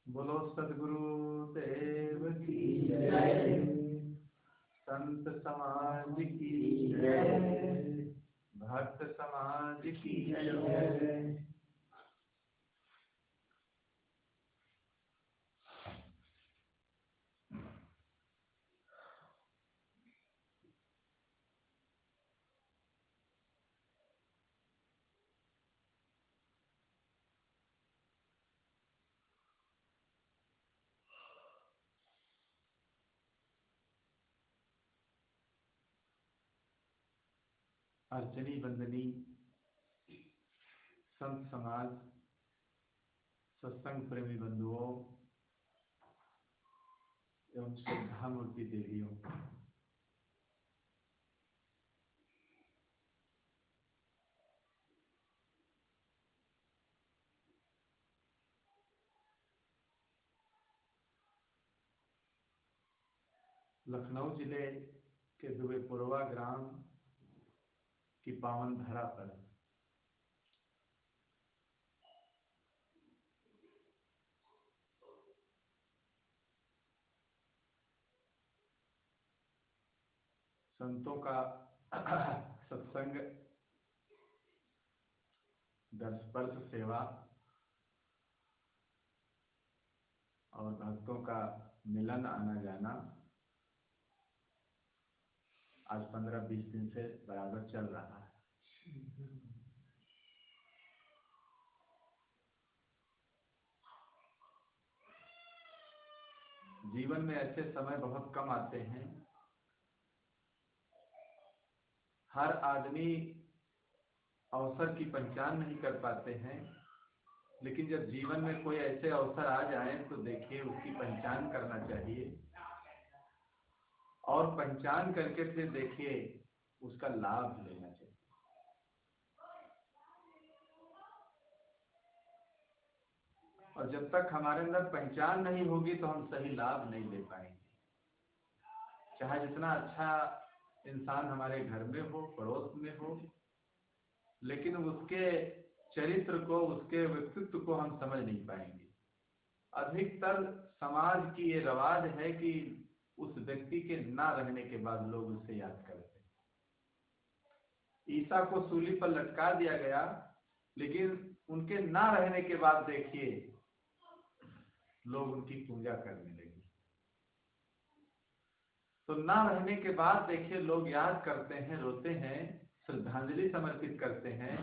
बोलो सदगुरु देव की जय, संत समाज की जय, भक्त समाज की जय। अर्चनी बंदनी संत समाज, सत्संग प्रेमी बंधुओं एवं श्रद्धा मूर्ति देवियों, लखनऊ जिले के दुबेपुरवा ग्राम की पावन धरा पर संतों का सत्संग, दर्शपर्श सेवा और भक्तों का मिलन आना जाना आज 15-20 दिन से बराबर चल रहा है। जीवन में ऐसे समय बहुत कम आते हैं। हर आदमी अवसर की पहचान नहीं कर पाते हैं, लेकिन जब जीवन में कोई ऐसे अवसर आ जाए तो देखिए उसकी पहचान करना चाहिए और पहचान करके फिर देखिए उसका लाभ लेना चाहिए। और जब तक हमारे अंदर पहचान नहीं होगी तो हम सही लाभ नहीं ले पाएंगे। चाहे जितना अच्छा इंसान हमारे घर में हो, पड़ोस में हो, लेकिन उसके चरित्र को, उसके व्यक्तित्व को हम समझ नहीं पाएंगे। अधिकतर समाज की ये रवाज है कि उस व्यक्ति के ना रहने के बाद लोग उसे याद करते हैं। ईसा को सूली पर लटका दिया गया, लेकिन उनके ना रहने के बाद देखिए लोग उनकी पूजा करने लगे। तो ना रहने के बाद देखिए लोग याद करते हैं, रोते हैं, श्रद्धांजलि समर्पित करते हैं।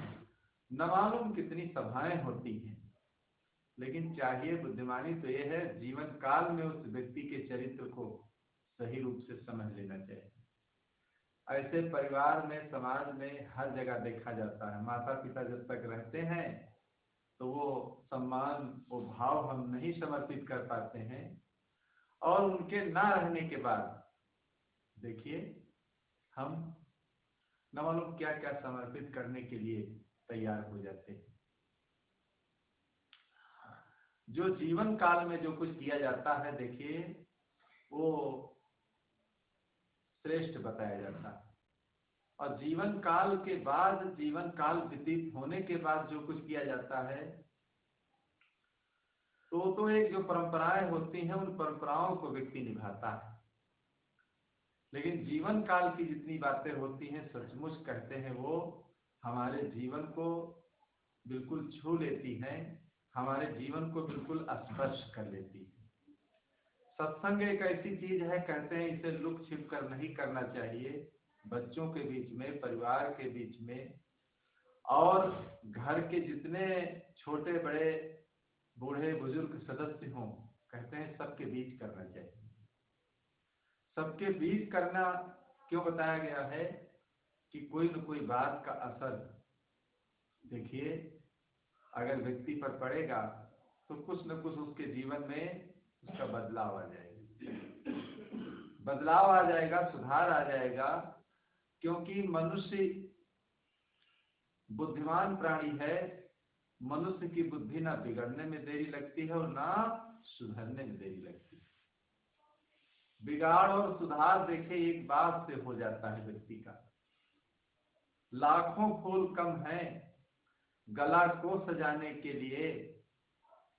न मालूम कितनी सभाएं होती हैं, लेकिन चाहिए बुद्धिमानी तो यह है जीवन काल में उस व्यक्ति के चरित्र को सही रूप से समझ लेना चाहिए। ऐसे परिवार में, समाज में हर जगह देखा जाता है। माता पिता जब तक रहते हैं तो वो सम्मान, वो भाव हम नहीं समर्पित कर पाते हैं, और उनके ना रहने के बाद देखिए हम न मालूम क्या क्या समर्पित करने के लिए तैयार हो जाते हैं। जो जीवन काल में जो कुछ किया जाता है देखिए वो श्रेष्ठ बताया जाता है, और जीवन काल के बाद, जीवन काल व्यतीत होने के बाद जो कुछ किया जाता है तो एक जो परंपराएं होती हैं उन परंपराओं को व्यक्ति निभाता है। लेकिन जीवन काल की जितनी बातें होती हैं सचमुच कहते हैं वो हमारे जीवन को बिल्कुल छू लेती हैं, हमारे जीवन को बिल्कुल स्पर्श कर लेती है। सत्संग एक ऐसी चीज है, कहते हैं इसे लुक छिप कर नहीं करना चाहिए। बच्चों के बीच में, परिवार के बीच में, और घर के जितने छोटे बड़े बूढ़े बुजुर्ग सदस्य हों, कहते हैं सबके बीच करना चाहिए। सबके बीच करना क्यों बताया गया है कि कोई न कोई बात का असर देखिए अगर व्यक्ति पर पड़ेगा तो कुछ न कुछ उसके जीवन में उसका बदलाव आ जाएगा, बदलाव आ जाएगा, सुधार आ जाएगा। क्योंकि मनुष्य बुद्धिमान प्राणी है। मनुष्य की बुद्धि ना बिगड़ने में देरी लगती है और ना सुधरने में देरी लगती है। बिगाड़ और सुधार देखिए एक बात से हो जाता है व्यक्ति का। लाखों फूल कम हैं गला को सजाने के लिए,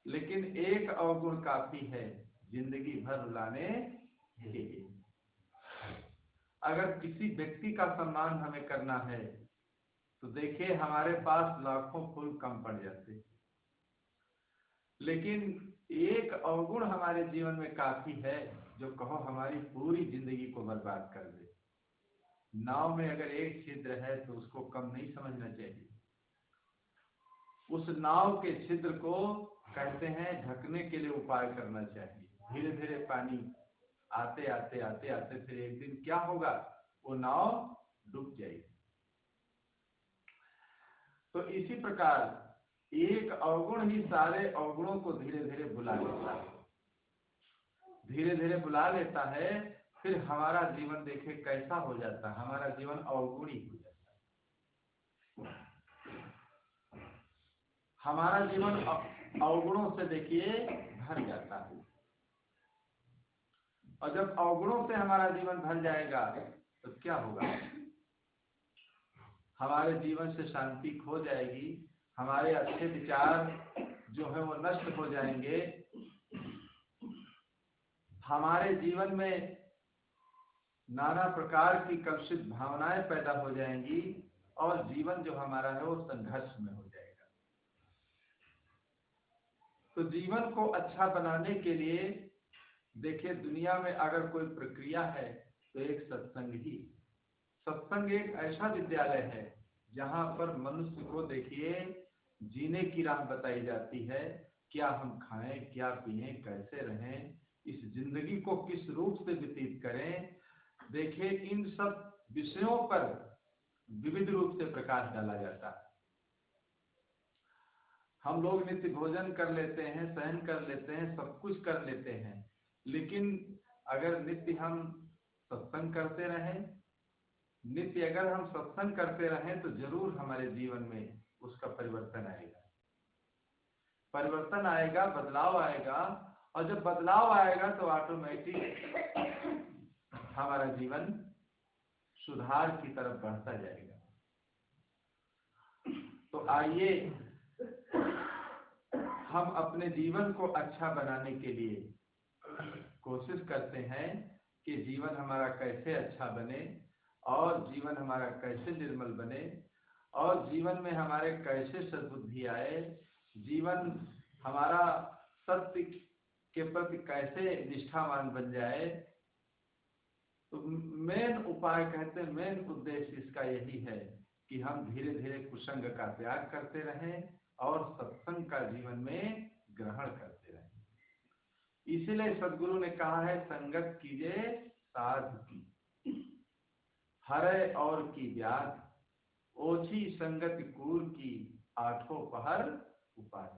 लेकिन एक अवगुण काफी है जिंदगी भर रुलाने के लिए। अगर किसी व्यक्ति का सम्मान हमें करना है तो देखिए हमारे पास लाखों फूल कम पड़ जाते, लेकिन एक अवगुण हमारे जीवन में काफी है जो कहो हमारी पूरी जिंदगी को बर्बाद कर दे। नाव में अगर एक छिद्र है तो उसको कम नहीं समझना चाहिए, उस नाव के छिद्र को कहते हैं ढकने के लिए उपाय करना चाहिए। धीरे धीरे पानी आते आते आते आते फिर एक दिन क्या होगा, वो नाव डूब जाएगी। तो इसी प्रकार एक अवगुण ही सारे अवगुणों को धीरे धीरे बुला लेता है, धीरे धीरे बुला लेता है। फिर हमारा जीवन देखे कैसा हो जाता है, हमारा जीवन अवगुणी हो जाता है। हमारा जीवन अवगुणों से देखिए भर जाता है, और जब अवगुणों से हमारा जीवन भर जाएगा तो क्या होगा, हमारे जीवन से शांति खो जाएगी, हमारे अच्छे विचार जो है वो नष्ट हो जाएंगे, हमारे जीवन में नाना प्रकार की कलुषित भावनाएं पैदा हो जाएंगी और जीवन जो हमारा है वो संघर्ष में हो जाएगा। तो जीवन को अच्छा बनाने के लिए देखिए दुनिया में अगर कोई प्रक्रिया है तो एक सत्संग ही। सत्संग एक ऐसा विद्यालय है जहाँ पर मनुष्य को देखिए जीने की राह बताई जाती है, क्या हम खाएं, क्या पिएं, कैसे रहें, इस जिंदगी को किस रूप से व्यतीत करें। देखिए इन सब विषयों पर विविध रूप से प्रकाश डाला जाता है। हम लोग नित्य भोजन कर लेते हैं, शयन कर लेते हैं, सब कुछ कर लेते हैं, लेकिन अगर नित्य हम सत्संग करते रहें, नित्य अगर हम सत्संग करते रहें तो जरूर हमारे जीवन में उसका परिवर्तन आएगा, परिवर्तन आएगा, बदलाव आएगा। और जब बदलाव आएगा तो ऑटोमेटिक हमारा जीवन सुधार की तरफ बढ़ता जाएगा। तो आइए हम अपने जीवन को अच्छा बनाने के लिए कोशिश करते हैं कि जीवन हमारा कैसे अच्छा बने और जीवन हमारा कैसे निर्मल बने और जीवन में हमारे कैसे सद्बुद्धि आए, जीवन हमारा सत्य के प्रति कैसे निष्ठावान बन जाए। तो मेन उपाय कहते हैं, मेन उद्देश्य इसका यही है कि हम धीरे धीरे कुसंग का त्याग करते रहें और सत्संग का जीवन में ग्रहण करते रहें। इसीलिए सदगुरु ने कहा है संगत कीजिए साधु की, हरे और की व्याध, ओछी संगत कूर की, आठों पहर उपाय।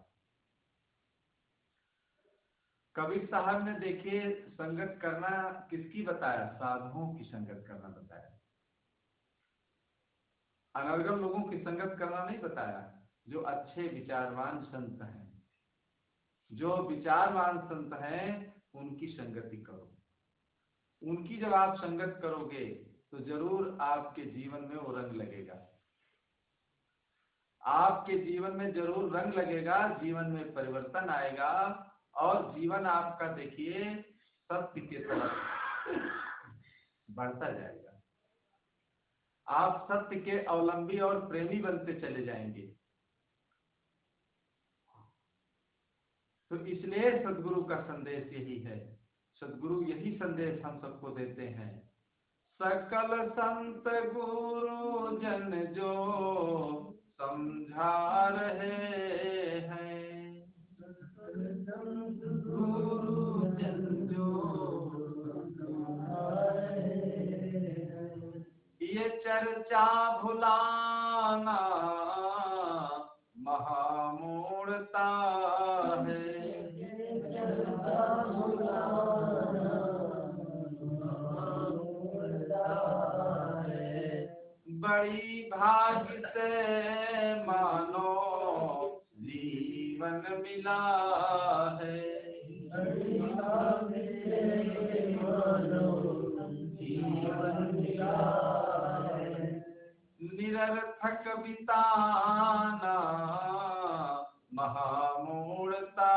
कबीर साहब ने देखिए संगत करना किसकी बताया, साधुओं की संगत करना बताया, अनर्गल लोगों की संगत करना नहीं बताया। जो अच्छे विचारवान संत हैं, जो विचारवान संत हैं उनकी संगति करो। उनकी जब आप संगत करोगे तो जरूर आपके जीवन में वो रंग लगेगा, आपके जीवन में जरूर रंग लगेगा, जीवन में परिवर्तन आएगा और जीवन आपका देखिए सत्य की तरफ बढ़ता जाएगा। आप सत्य के अवलंबी और प्रेमी बनते चले जाएंगे। तो इसलिए सदगुरु का संदेश यही है, सदगुरु यही संदेश हम सबको देते हैं। सकल संत गुरु जन जो समझा रहे हैं, गुरु जन जो ये चर्चा भुलाना महामूढ़ता है, बड़ी भाग्य से मानो जीवन मिला है, निरर्थक बिताना महामूढ़ता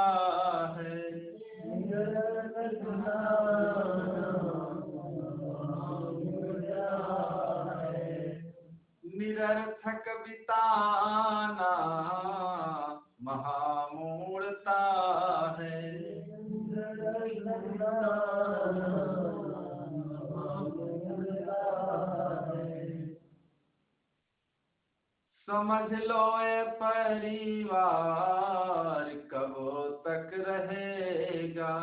है। निरर्थक बिताना महामूढ़ता है। समझ लो ये परिवार कब तक रहेगा।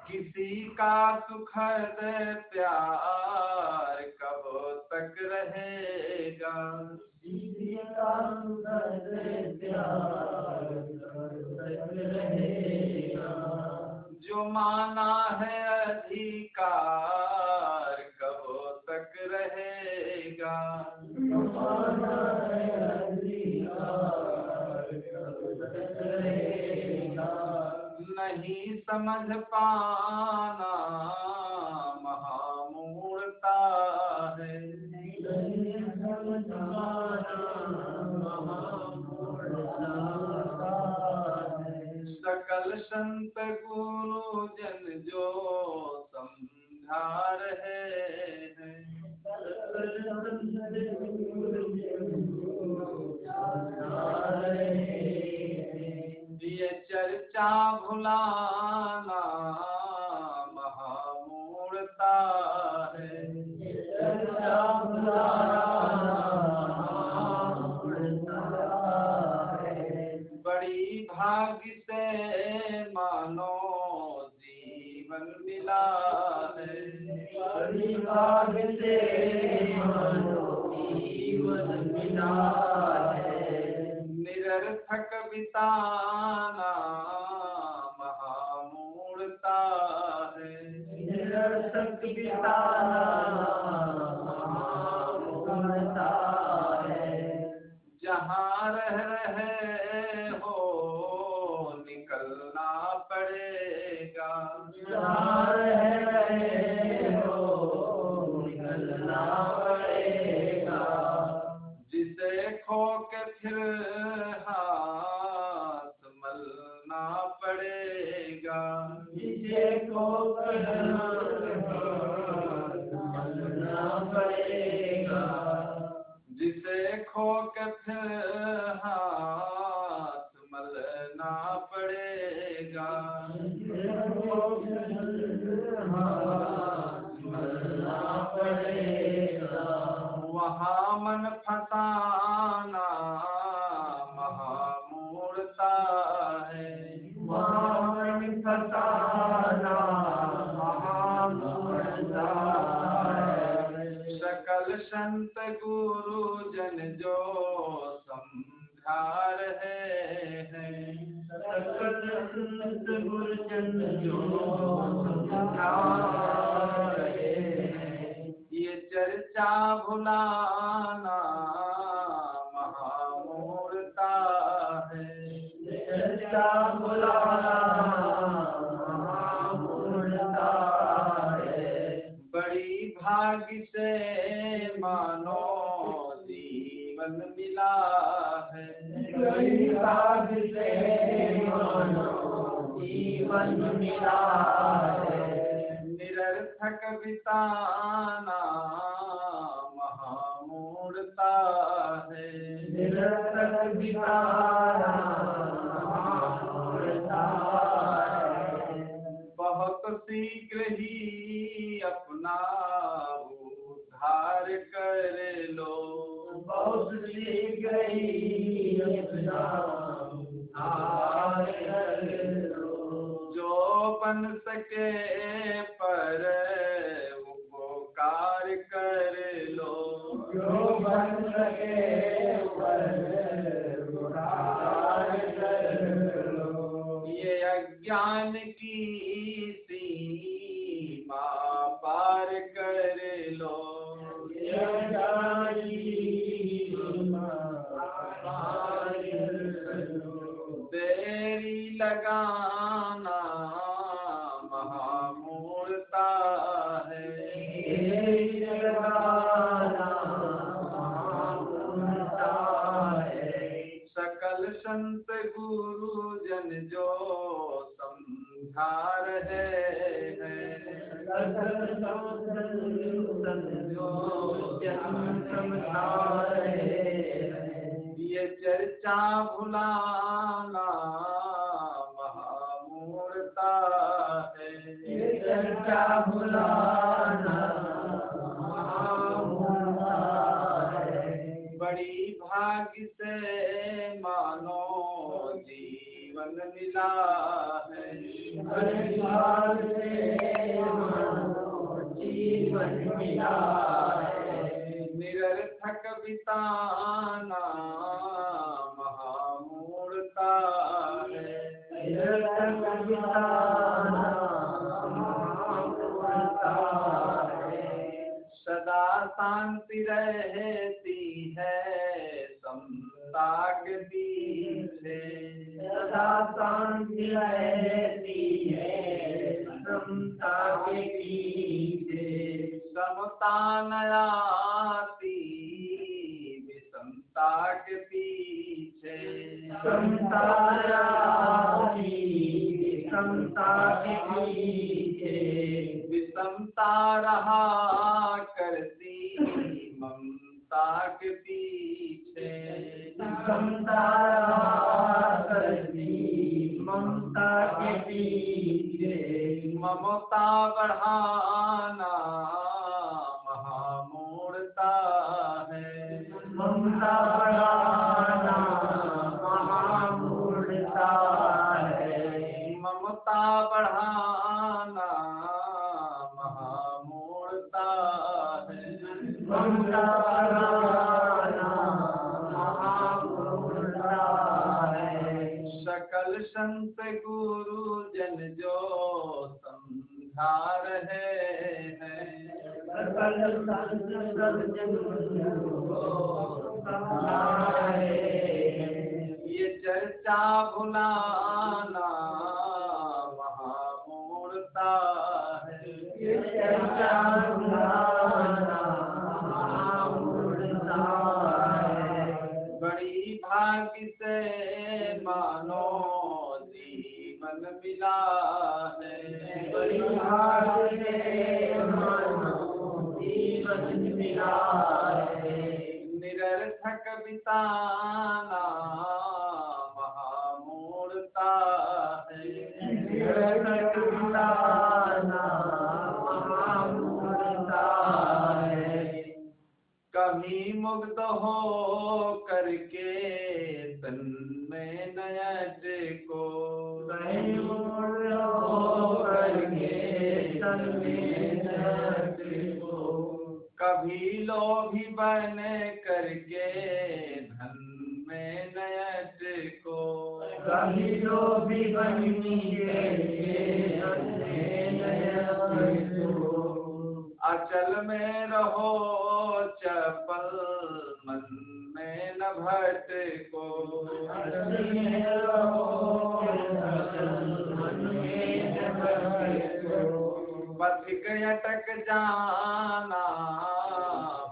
किसी का सुखद प्यार कब तक रहेगा। किसी का सुखद प्यार कब तक रहेगा। जो माना है अधिकार कब तक रहेगा। जो माना है अधिकार कब तक रहेगा। नहीं समझ पाना महामूढ़ता है। नहीं समझ पाना महामूढ़ता है। सकल संत गुरुजन जो समझा रहे हैं। सकल संत गुरुजन समझा रहे हैं। ये चर्चा भुलाना महामूढ़ता है। चर्चा भुलाना महामूढ़ता है। बड़ी भाग्य से मानो जीवन मिला है। बड़ी भाग्य से मानो जीवन मिला है। निरर्थक बिताना महामूढ़ता है। निरर्थक बिताना महामूढ़ता है। जहाँ रह रहे हो निकलना पड़ेगा। जहाँ रह रहे हो निकलना पड़ेगा। जिसे खो के फिर हाथ मलना पड़ेगा। जिसे खो के हाथ मलना पड़ेगा। जिसे खो के फिर हाथ मलना पड़ेगा। मलना पड़ेगा। वहाँ मन फसाना महामूढ़ता है। वहाँ मन फसाना महामूढ़ता है। सकल संत गुरुजन जो समझा रहे हैं। सकल संत गुरुजन जो समझा रहे हैं। ये चर्चा भुलाना महामूढ़ता है। चर्चा भुलाना महामूढ़ता है। बड़ी भाग्य से मानो जीवन मिला है। बड़ी भाग्य से मानो जीवन मिला है। निरर्थक बिताना महामूढ़ता है। निरर्थक बिताना महामूढ़ता है। बहुत शीघ्र ही अपना उद्धार कर लो। बहुत शीघ्र ही अपना उद्धार कर लो। जो बन सके पर उपकार कर लो। जो बन सके पर उपकार कर लो। ये अज्ञान की सीमा पार कर लो। ये अज्ञान की सीमा पार कर लो। देरी लगाना महामूढ़ता है। देरी लगाना जो समझा रहे हैं, ये चर्चा भुलाना महामूर्खता है, ये चर्चा भुलाना महामूर्खता है। बड़ी भाग्य से मानो जीवन मिला है, बड़ी भाग्य से मानो जीवन मिला है। निरर्थक बिताना महामूर्खता है, निरर्थक बिताना महामूर्खता है। सदा शांति रहती है समता के पीछे, सदा शांति रहती है समता के पीछे। समता न आती विषमता के पीछे, समता न आती विषमता के पीछे। विषमता रहा करती ममता के पीछे, विषमता रहा करती ममता के पीछे। ममता बढ़ाना महामूर्खता है, ममता बढ़ाना महामूर्खता है। ममता बढ़ाना महामूर्खता है, ममता बढ़ाना महामूर्खता है। सकल संत गुरु जन जो समझा रहे हैं, सकल संत सज्जन समझा रहे हैं। ये चर्चा भुलाना महामूर्खता है, ये चर्चा भुलाना महामूर्खता है। बड़ी भाग्य से मानो जीवन मिला है, बड़ी भाग्य से मानो जीवन मिला है। निरर्थक बिताना महामूर्खता है, निरर्थक बिताना महामूर्खता है। कभी मुक्त हो करके तन में नयट को, कभी मुक्त हो करके तन में नयट को। कभी लोभी बन करके धन में नयट को, कभी लोभी बन के धन में नयट को। अचल में रहो चपल मन में न भटको, अचल में रहो चपल मन में न भटको। पथिक अटक जाना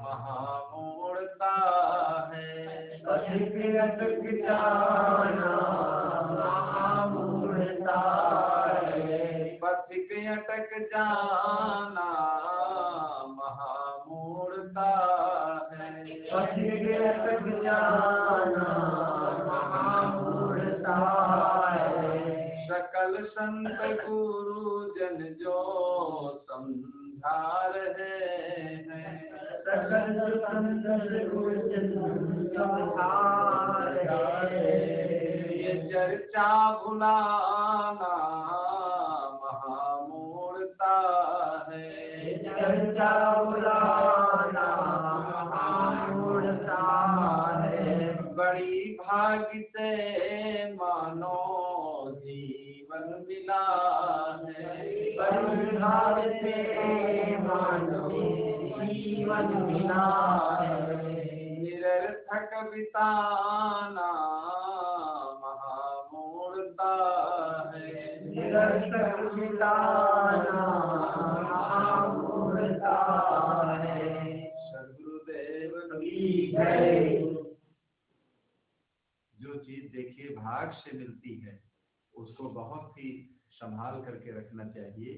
महामूर्खता है, पथिक अटक जाना महामूर्खता है। पथिक अटक जाना महामूर्खता है, पथिक अटक जाना महामूर्खता है। सकल संत गुरु जन जो समझा रहे हैं, सकल संत गुरु जन समझा रहे हैं। ये चर्चा भुलाना महामूर्खता है, चर्चा भुलाना महामूर्खता है। बड़ी भाग्य से मानो जीवन मिला है, बड़ी भाग्य से मानो जीवन मिला है। निरर्थक बिताना महामूर्खता है, निरर्थक बिताना महामूर्खता है। सद्गुरुदेव की जय। जो चीज देखिए भाग से मिलती है उसको बहुत ही संभाल करके रखना चाहिए।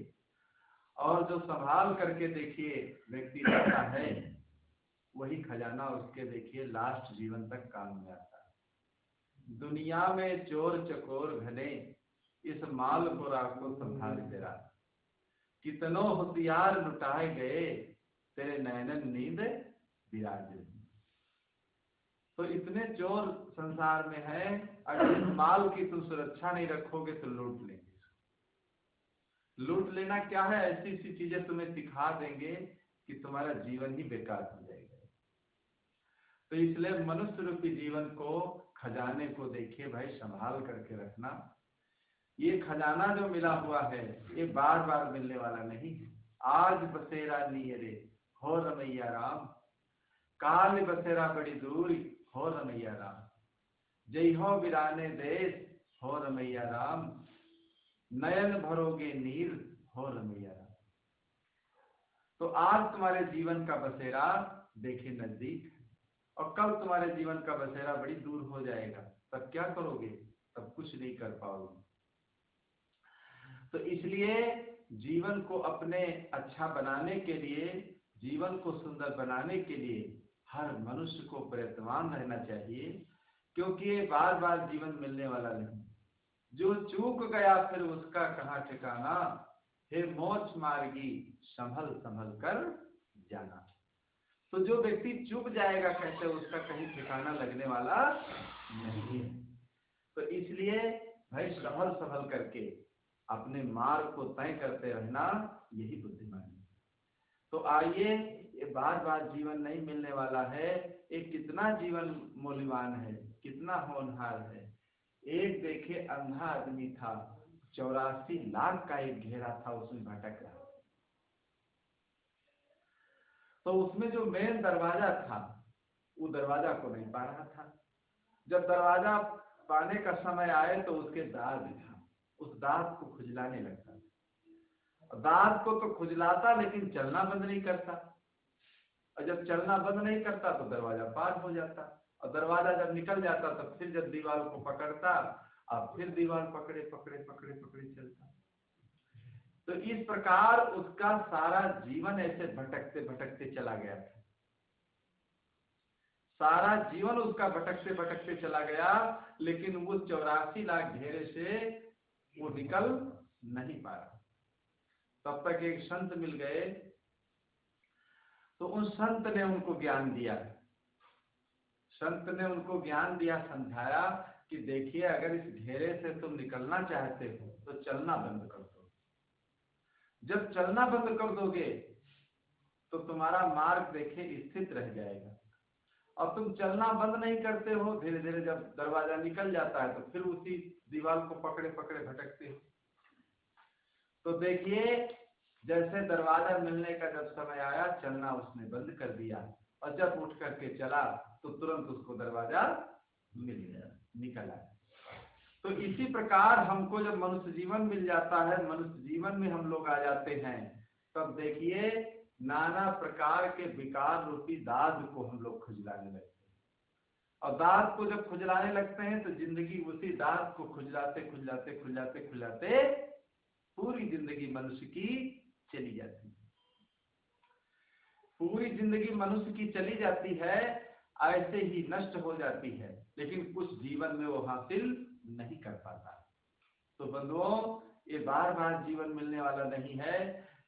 और जो संभाल करके देखिए व्यक्ति रखता है, वही खजाना उसके देखिए लास्ट जीवन तक काम में आता है। दुनिया में चोर चकोर घने, इस माल को राखो संभाल तेरा, कितनों होशियार लुटाए गए, तेरे नैनन नींद विराजे। तो इतने चोर संसार में है, अगर इस माल की तुम सुरक्षा नहीं रखोगे तो लूट लेंगे। लूट लेना क्या है, ऐसी ऐसी चीजें तुम्हें सिखा देंगे कि तुम्हारा जीवन ही बेकार हो जाएगा। तो इसलिए मनुष्य रूपी जीवन को, खजाने को देखिए भाई संभाल करके रखना। ये खजाना जो मिला हुआ है ये बार बार मिलने वाला नहीं है। आज बसेरा नीरे हो रमैया राम, काल बसेरा बड़ी दूरी हो रमैया राम, जय हो वीराने देश हो रमैया राम, नयन भरोगे नीर हो रमैया राम। तो आज तुम्हारे जीवन का बसेरा देखे नजदीक, और कल तुम्हारे जीवन का बसेरा बड़ी दूर हो जाएगा। तब क्या करोगे? तब कुछ नहीं कर पाओगे। तो इसलिए जीवन को अपने अच्छा बनाने के लिए, जीवन को सुंदर बनाने के लिए हर मनुष्य को प्रयत्नवान रहना चाहिए, क्योंकि ये बार बार जीवन मिलने वाला नहीं। जो चूक गया फिर उसका कहाँ ठिकाना, हे मोक्ष मार्गी संभल संभल कर जाना। तो जो व्यक्ति चूक जाएगा, कहते हैं उसका कहीं ठिकाना लगने वाला नहीं है। तो इसलिए भाई संभल संभल करके अपने मार्ग को तय करते रहना, यही बुद्धिमानी है। तो आइए, ये बार बार जीवन नहीं मिलने वाला है, ये कितना जीवन मूल्यवान है, कितना होनहार है। एक देखे अंधा आदमी था, 84 लाख का एक घेरा था, उसमें भटक रहा। तो उसमें जो मेन दरवाजा था, वो दरवाजा को नहीं पा रहा था। जब दरवाजा पाने का समय आए तो उसके दांत था, उस दांत को खुजलाने लगता। दांत को तो खुजलाता, लेकिन चलना बंद नहीं करता। और जब चलना बंद नहीं करता तो दरवाजा पार हो जाता, और दरवाजा जब निकल जाता तो फिर जब दीवार को पकड़ता, अब फिर दीवार पकड़े पकड़े पकड़े पकड़े चलता। तो इस प्रकार उसका सारा जीवन ऐसे भटकते भटकते चला गया था। सारा जीवन उसका भटकते भटकते चला गया, लेकिन वो 84 लाख घेरे से वो निकल नहीं पा रहा। तब तक एक संत मिल गए, तो उन संत ने उनको ज्ञान दिया। संत ने उनको ज्ञान दिया, समझाया कि देखिए, अगर इस घेरे से तुम निकलना चाहते हो तो चलना बंद कर दो। जब चलना बंद कर दोगे तो तुम्हारा मार्ग देखिए स्थित रह जाएगा। अब तुम चलना बंद नहीं करते हो, धीरे धीरे जब दरवाजा निकल जाता है तो फिर उसी दीवार को पकड़े पकड़े भटकते हो। तो देखिए, जैसे दरवाजा मिलने का जब समय आया, चलना उसने बंद कर दिया, और जब उठ करके चला तो तुरंत उसको दरवाजा मिल गया, निकल आया। तो इसी प्रकार हमको जब मनुष्य जीवन मिल जाता है, मनुष्य जीवन में हम लोग आ जाते हैं, तब देखिए नाना प्रकार के विकार रूपी दाद को हम लोग खुजलाने लगते हैं। और दाद को जब खुजलाने लगते हैं तो जिंदगी उसी दाद को खुजलाते खुजलाते खुजलाते खुजलाते पूरी जिंदगी मनुष्य की चली जाती है। पूरी जिंदगी मनुष्य की चली जाती है, ऐसे ही नष्ट हो जाती है, लेकिन कुछ जीवन में वो हासिल नहीं कर पाता। तो बंधुओं, ये बार बार जीवन मिलने वाला नहीं है।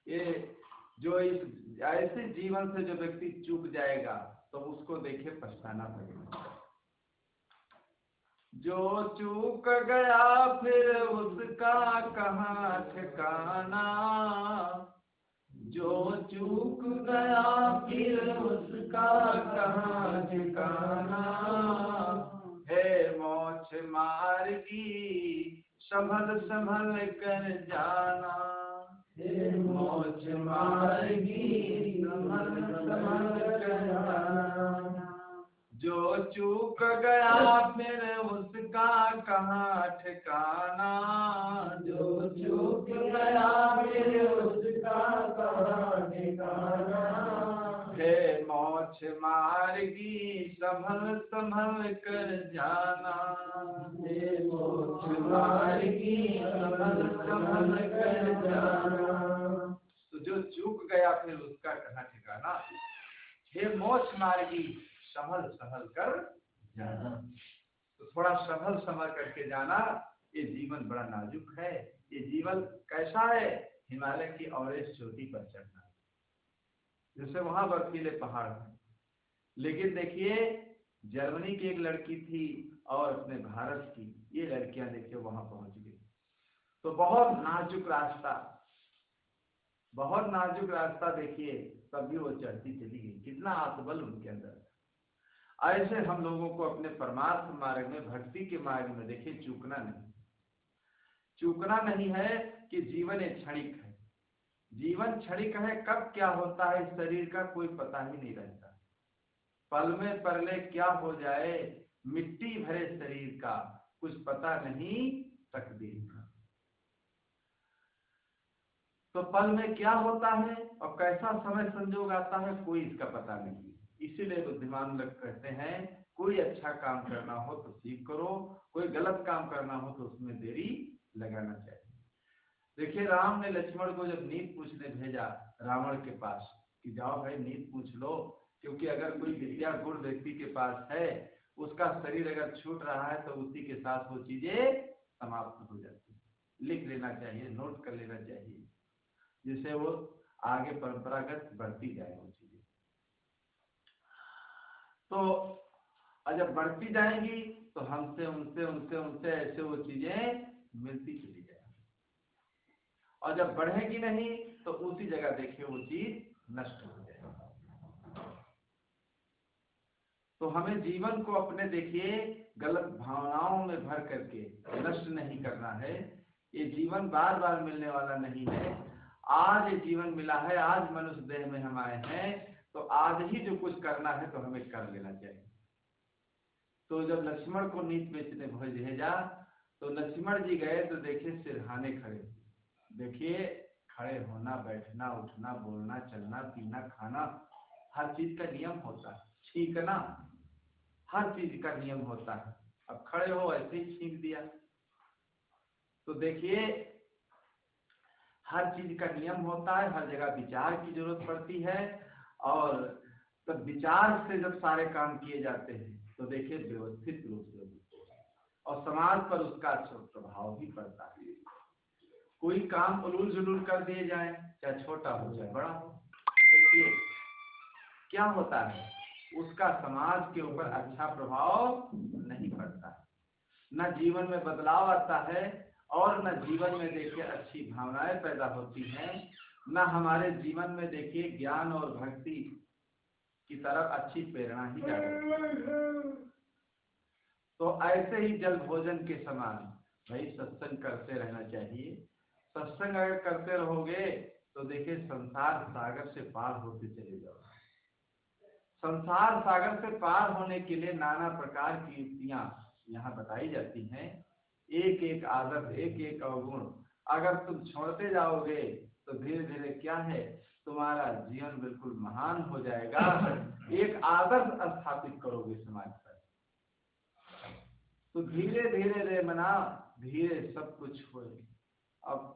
ये जो इस ऐसे जीवन से जो व्यक्ति चूक जाएगा तो उसको देखे पछताना पड़ेगा। जो चूक गया फिर उसका कहाँ ठिकाना, जो चूक गया फिर उसका कहाँ ठिकाना, हे मोक्ष मार्गी संभल संभल कर जाना, हे मोक्ष मार्गी संभल संभल कर जाना। जो चूक गया फिर उसका कहाँ ठिकाना, जो चूक गया फिर उसका कहाँ ठिकाना, हे मोक्ष मार्गी मार्गी संभल संभल कर जाना, हे मोक्ष मार्गी संभल संभल कर जाना। तो जो चूक गया फिर उसका कहाँ ठिकाना। हे मोक्ष मार्गी संभल संभल कर जाना, तो थोड़ा संभल संभल करके जाना। ये जीवन बड़ा नाजुक है। ये जीवन कैसा है, हिमालय की एवरेस्ट चोटी पर चढ़ना, जैसे वहां बर्फीले पहाड़ हैं। लेकिन देखिए जर्मनी की एक लड़की थी और अपने भारत की, ये लड़कियां देखिए वहां पहुंच गई। तो बहुत नाजुक रास्ता, बहुत नाजुक रास्ता देखिए, तब भी वो चढ़ती चली गई। कितना आत्मबल उनके अंदर। ऐसे हम लोगों को अपने परमार्थ मार्ग में, भक्ति के मार्ग में देखिए चूकना नहीं। चूकना नहीं है कि जीवन एक क्षणिक है। जीवन क्षणिक है, कब क्या होता है इस शरीर का कोई पता ही नहीं रहता। पल में परले क्या हो जाए, मिट्टी भरे शरीर का कुछ पता नहीं तकदीर का। तो पल में क्या होता है और कैसा समय संजोग आता है कोई इसका पता नहीं। इसीलिए बुद्धिमान लोग कहते हैं कोई अच्छा काम करना हो तो सीख करो, कोई गलत काम करना हो तो उसमें देरी लगाना चाहिए। देखिए राम ने लक्ष्मण को जब नीत पूछने भेजा रावण के पास कि जाओ भाई नीत पूछ लो, क्योंकि अगर कोई विद्या गुण व्यक्ति के पास है, उसका शरीर अगर छूट रहा है तो उसी के साथ वो चीजें समाप्त हो जाती है। लिख लेना चाहिए, नोट कर लेना चाहिए, जिससे वो आगे परंपरागत बढ़ती जाए वो चीजें। तो जब बढ़ती जाएंगी तो हमसे उनसे उनसे उनसे ऐसे वो चीजें मिलती चली जाएंगी, और जब बढ़ेगी नहीं तो उसी जगह देखिए वो चीज नष्ट हो जाएगी। तो हमें जीवन को अपने देखिए गलत भावनाओं में भर करके नष्ट नहीं करना है। ये जीवन बार बार मिलने वाला नहीं है। आज ये जीवन मिला है, आज मनुष्य देह में हम आए हैं, तो आज ही जो कुछ करना है तो हमें कर लेना चाहिए। तो जब लक्ष्मण को नीत बेचने भेजा तो लक्ष्मण जी गए तो देखिए सिरहाने खड़े। देखिए खड़े होना, बैठना, उठना, बोलना, चलना, पीना, खाना, हर चीज का नियम होता है। छींकना, हर चीज का नियम होता है। अब खड़े हो ऐसे ही छींक दिया। तो देखिए हर चीज का नियम होता है, हर जगह विचार की जरूरत पड़ती है, और तब विचार से जब सारे काम किए जाते हैं तो देखिए व्यवस्थित रूप से, और समाज पर उसका अच्छा प्रभाव भी पड़ता है। कोई काम उलूल जुलूल कर दिए जाए, चाहे छोटा हो चाहे बड़ा हो, देखिए क्या होता है, उसका समाज के ऊपर अच्छा प्रभाव नहीं पड़ता है। न जीवन में बदलाव आता है, और न जीवन में देखिए अच्छी भावनाएं पैदा होती हैं, न हमारे जीवन में देखिए ज्ञान और भक्ति की तरफ अच्छी प्रेरणा ही जाती। तो ऐसे ही जल भोजन के समान भाई सत्संग करते रहना चाहिए। सत्संग अगर करते रहोगे तो देखिए संसार सागर से पार होते चले जाओ। संसार सागर से पार होने के लिए नाना प्रकार की युक्तियां यहाँ बताई जाती हैं। एक एक आदत, एक एक अवगुण अगर तुम छोड़ते जाओगे तो धीरे धीरे क्या है, तुम्हारा जीवन बिल्कुल महान हो जाएगा। एक आदर्श स्थापित करोगे समाज पर। तो धीरे धीरे रे मना धीरे सब कुछ होए। अब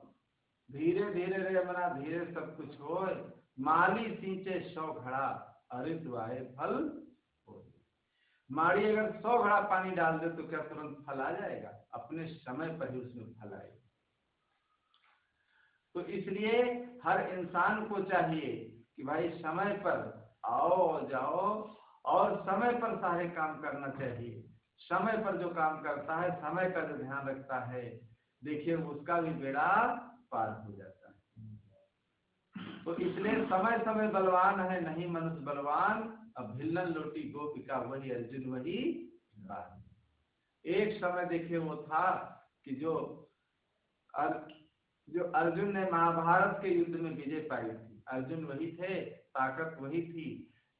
धीरे धीरे रे मना धीरे सब कुछ होए, माली सींचे 100 घड़ा अरित आए फल हो। माड़ी अगर 100 घड़ा पानी डाल दे तो क्या तुरंत फल आ जाएगा? अपने समय पर ही उसमें फल आएगा। तो इसलिए हर इंसान को चाहिए कि भाई समय पर आओ जाओ, और समय पर सारे काम करना चाहिए। समय पर जो काम करता है, समय का जो ध्यान रखता है, देखिए उसका भी बेड़ा पार हो जाता है। तो इसलिए समय समय बलवान है, नहीं मनुष्य बलवान। अब भिल्लन लोटी गोपिका वही अर्जुन वही बान। एक समय देखिए वो था कि जो अर्जुन ने महाभारत के युद्ध में विजय पाई थी, अर्जुन वही थे, ताकत वही थी।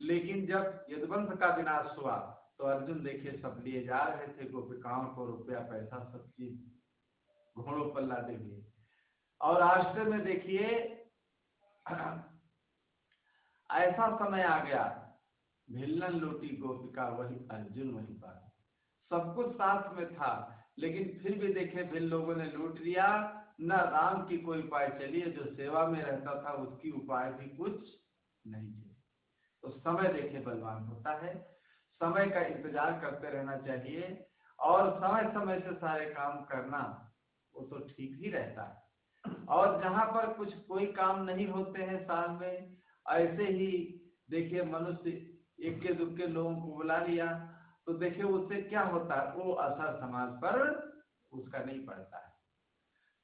लेकिन जब यदुवंश का विनाश हुआ तो अर्जुन देखिए सब लिए जा रहे थे, गोपिकाओं को रुपया पैसा सब चीज घोड़ों पर लादे हुए, और रास्ते में देखिए ऐसा समय आ गया भिल्लन लूटी गोपिका वही अर्जुन वही पास। सब कुछ साथ में था, लेकिन फिर भी देखे भिल लोगों ने लूट लिया। न राम की कोई उपाय चलिए, जो सेवा में रहता था उसकी उपाय भी कुछ नहीं थे। तो समय देखे बलवान होता है, समय का इंतजार करते रहना चाहिए और समय समय से सारे काम करना वो तो ठीक ही रहता है। और जहाँ पर कुछ कोई काम नहीं होते हैं साल में, ऐसे ही देखिए मनुष्य इक्के दुक्के लोगों को बुला लिया, तो देखिए उससे क्या होता है, वो असर समाज पर उसका नहीं पड़ता है।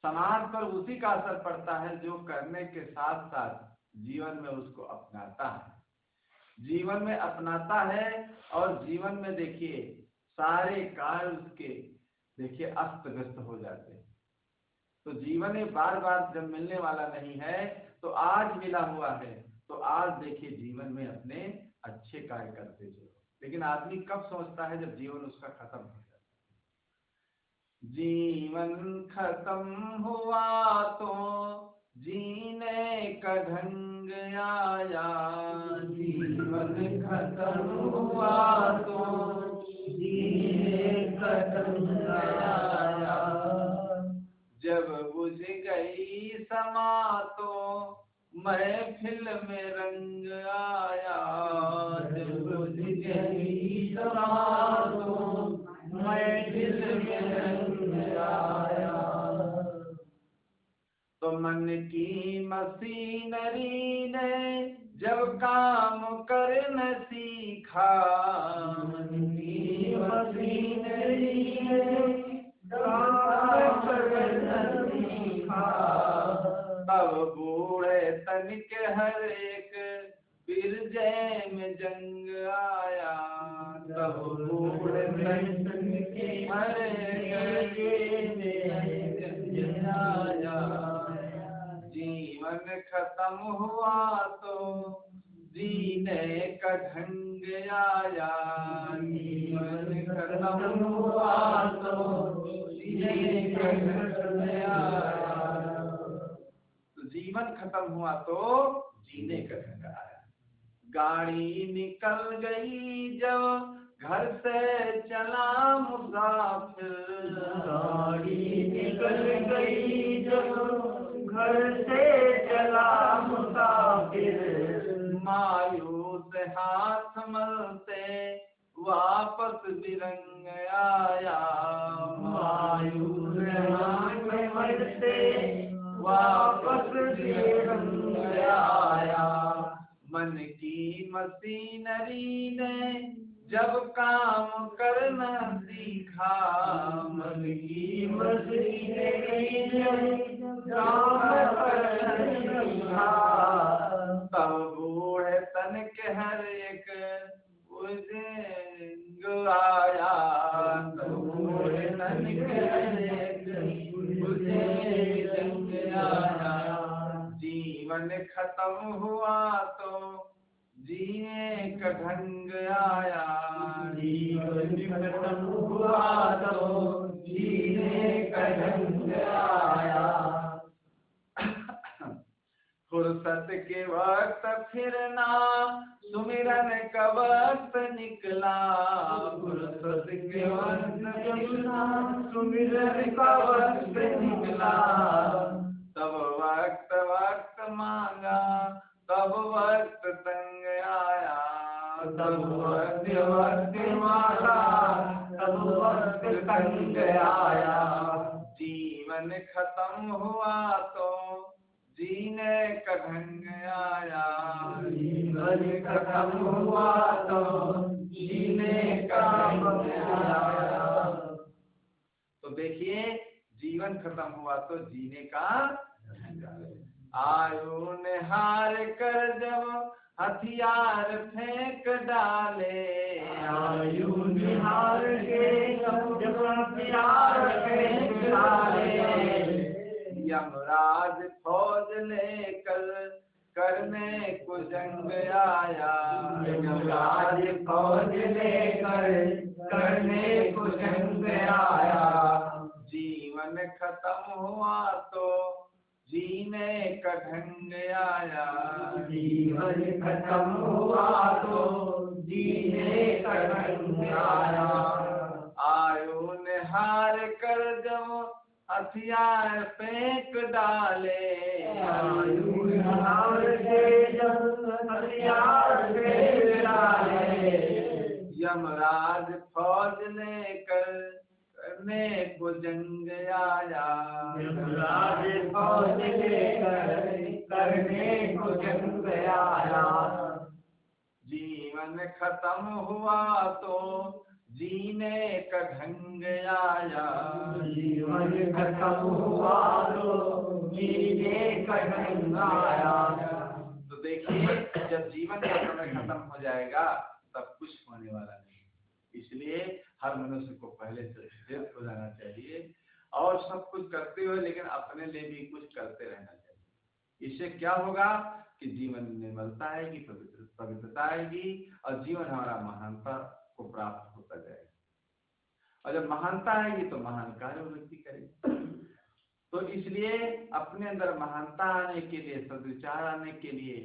समाज पर उसी का असर पड़ता है जो करने के साथ साथ जीवन में उसको अपनाता है, जीवन में अपनाता है। और जीवन में देखिए सारे कार्य उसके देखिए अस्त व्यस्त हो जाते हैं। तो जीवन में बार बार जब मिलने वाला नहीं है, तो आज मिला हुआ है, तो आज देखिए जीवन में अपने अच्छे कार्य करते चलो। लेकिन आदमी कब सोचता है, जब जीवन उसका खत्म हो जाता है। जीवन खत्म हुआ तो जीने का ढंग आया, जीवन खत्म हुआ तो जीने का ढंग आया। जब बुझ गई समा तो महफिल में रंग आया, जब बुझ गई समा तो महफिल में रंग आया। तो मन की मशीनरी ने जब काम करना सीखा, मन की मशीनरी ने काम करना सीखा, तब बूढ़े तन के हर एक बिरजे में जंग आया, तब बूढ़े तन के हर एक में जंग आया। जीवन खत्म हुआ तो जीने का ढंग आया, जीवन खत्म हुआ तो जीने का ढंग आया। तो जीवन खत्म हुआ तो जीने का ढंग आया। गाड़ी निकल गई जब घर से चला मुसाफिर, गाड़ी निकल गई जब घर से चला मुसाफिर, मायूस हाथ मलते वापस बिरंग आया, मायूस हाथ मलते वापस बिरंग आया। मन की मशीनरी ने जब काम करना सीखा, मन की मशीनरी ने काम करना सीखा, तब बूढ़े तन के हर एक उजंग आया, तब बूढ़े तन के हर एक उजंग आया। जीवन खत्म हुआ तो जीने का ढंग आया, जीवन खत्म हुआ तो जीने का ढंग आया। फुर्सत के वक्त फिरना सुमिरन का वक्त निकला, फुर्सत के वक्त फिरना सुमिरन का वक्त निकला, तब वक्त वक्त मांगा तब वक्त तंग आया, तब वक्त वक्त मांगा तब वक्त तंग आया। जीवन खत्म हुआ तो जीने का ढंग आया, जीवन खत्म हुआ तो जीने का ढंग आया। तो देखिए जीवन खत्म हुआ तो जीने का ढंग आया। आयु ने हार कर जब हथियार फेंक डाले, आयु ने हार के जब हथियार फेंक डाले, यमराज फौज लेकर करने को जंग आया, यमराज फौज लेकर करने को जंग आया। जीवन खत्म हुआ तो जीने का ढंग आया। जीवन खत्म हुआ तो जीने का ढंग आया। आयु ने हार कर जब हथियार फेंक डाले। आयु ने हार के जब हथियार फेंक डाले। यमराज फौज लेकर करने को जंग आया। यमराज फौज लेकर करने को जंग आया। जीवन खत्म हुआ तो जीने का ढंग आया। जीवन खत्म हुआ तो जीने का ढंग आया। तो देखिए, जब जीवन का समय खत्म हो जाएगा तब कुछ होने वाला नहीं। इसलिए हर मनुष्य को पहले से सचेत हो जाना चाहिए और सब कुछ करते हुए लेकिन अपने लिए भी कुछ करते रहना चाहिए। इससे क्या होगा कि जीवन निर्मलता आएगी, पवित्रता आएगी और जीवन हमारा महानता को प्राप्त होता जाएगा। और जब महानता आएगी तो महान कार्य व्यक्ति करेगा। तो इसलिए अपने अंदर महानता आने के लिए, सद्विचार आने के लिए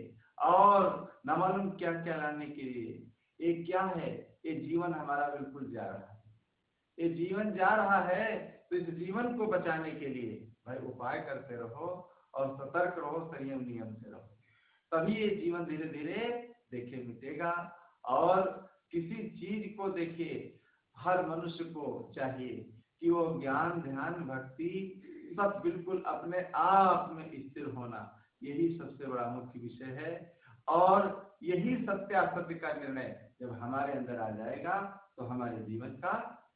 और न मालूम क्या क्या लाने के लिए, ये क्या है, ये जीवन हमारा बिल्कुल जा रहा है। ये जीवन जा रहा है तो इस जीवन को बचाने के लिए भाई उपाय करते रहो और सतर्क रहो, संयम नियम से रहो, तभी ये जीवन धीरे धीरे देखे मिटेगा। और किसी चीज को देखिए, हर मनुष्य को चाहिए कि वो ज्ञान ध्यान भक्ति सब बिल्कुल अपने आप में स्थिर होना, यही सबसे बड़ा मुख्य विषय है। और यही सत्यासत्य का निर्णय जब हमारे अंदर आ जाएगा तो हमारे जीवन का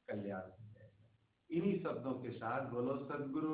कल्याण हो जाएगा। इन्हीं शब्दों के साथ बोलो सद्गुरु